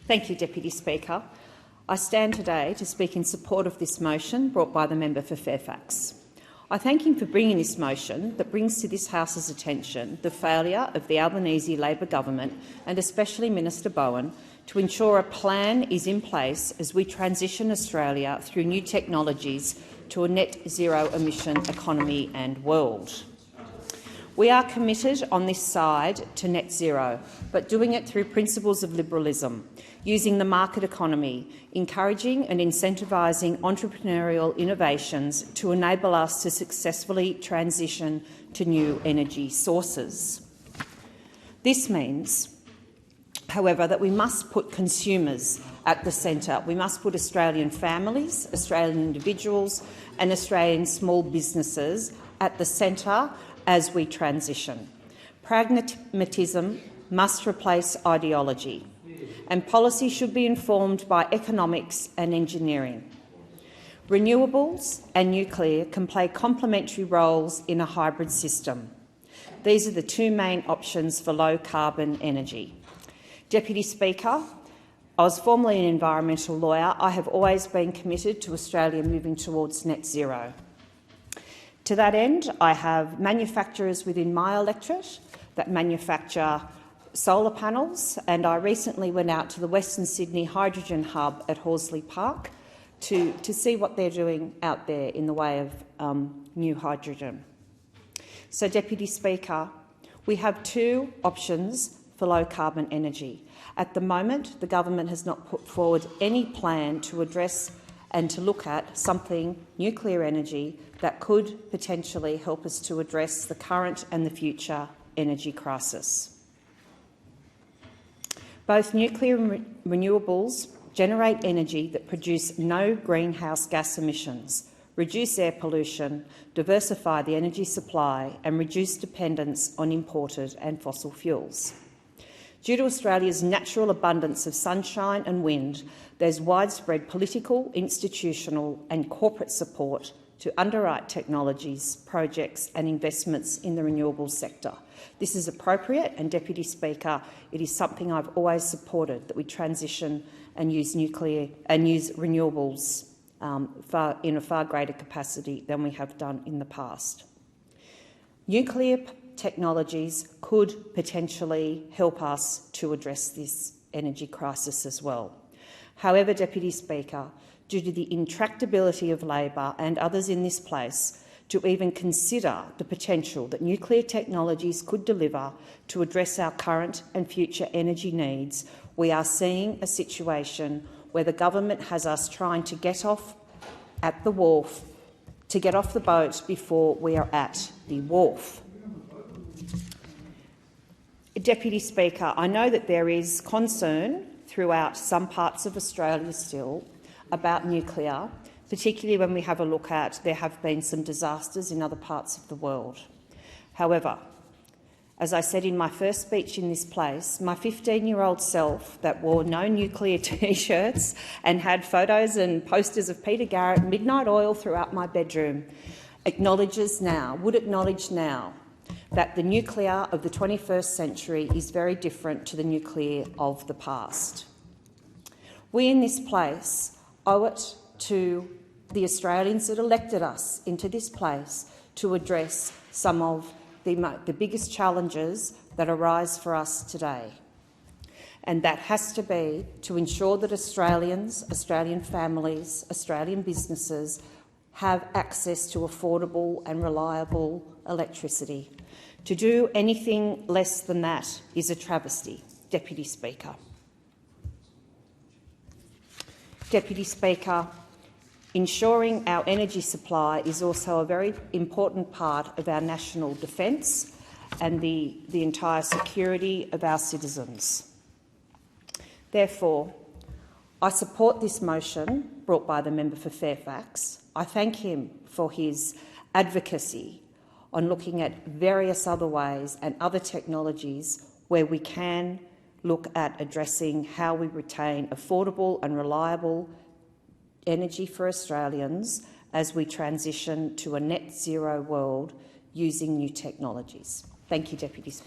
Thank you, Deputy Speaker. I stand today to speak in support of this motion brought by the member for Fairfax. I thank him for bringing this motion that brings to this House's attention the failure of the Albanese Labor government, and especially Minister Bowen, to ensure a plan is in place as we transition Australia through new technologies to a net zero emission economy and world. We are committed on this side to net zero, but doing it through principles of liberalism, using the market economy, encouraging and incentivising entrepreneurial innovations to enable us to successfully transition to new energy sources. This means, however, that we must put consumers at the centre. We must put Australian families, Australian individuals and Australian small businesses at the centre as we transition. Pragmatism must replace ideology, and policy should be informed by economics and engineering. Renewables and nuclear can play complementary roles in a hybrid system. These are the two main options for low-carbon energy. Deputy Speaker, I was formerly an environmental lawyer. I have always been committed to Australia moving towards net zero. To that end, I have manufacturers within my electorate that manufacture solar panels, and I recently went out to the Western Sydney Hydrogen Hub at Horsley Park to see what they're doing out there in the way of new hydrogen. So, Deputy Speaker, we have two options for low-carbon energy. At the moment, the government has not put forward any plan to address and to look at something, nuclear energy, that could potentially help us to address the current and the future energy crisis. Both nuclear and renewables generate energy that produce no greenhouse gas emissions, reduce air pollution, diversify the energy supply and reduce dependence on imported and fossil fuels. Due to Australia's natural abundance of sunshine and wind, there's widespread political, institutional and corporate support to underwrite technologies, projects and investments in the renewables sector. This is appropriate and, Deputy Speaker, it is something I've always supported, that we transition and use nuclear and use renewables in a far greater capacity than we have done in the past. Nuclear technologies could potentially help us to address this energy crisis as well. However, Deputy Speaker, due to the intractability of Labor and others in this place to even consider the potential that nuclear technologies could deliver to address our current and future energy needs, we are seeing a situation where the government has us trying to get off at the wharf, to get off the boat before we are at the wharf. Deputy Speaker, I know that there is concern throughout some parts of Australia still about nuclear, particularly when we have a look at there have been some disasters in other parts of the world. However, as I said in my first speech in this place, my 15-year-old self that wore no nuclear T-shirts and had photos and posters of Peter Garrett and Midnight Oil throughout my bedroom would acknowledge now that the nuclear of the 21st century is very different to the nuclear of the past. We in this place owe it to the Australians that elected us into this place to address some of the biggest challenges that arise for us today. And that has to be to ensure that Australians, Australian families, Australian businesses have access to affordable and reliable electricity. To do anything less than that is a travesty, Deputy Speaker. Deputy Speaker, ensuring our energy supply is also a very important part of our national defence and the entire security of our citizens. Therefore, I support this motion brought by the member for Fairfax. I thank him for his advocacy on looking at various other ways and other technologies where we can look at addressing how we retain affordable and reliable energy for Australians as we transition to a net zero world using new technologies. Thank you, Deputy Speaker.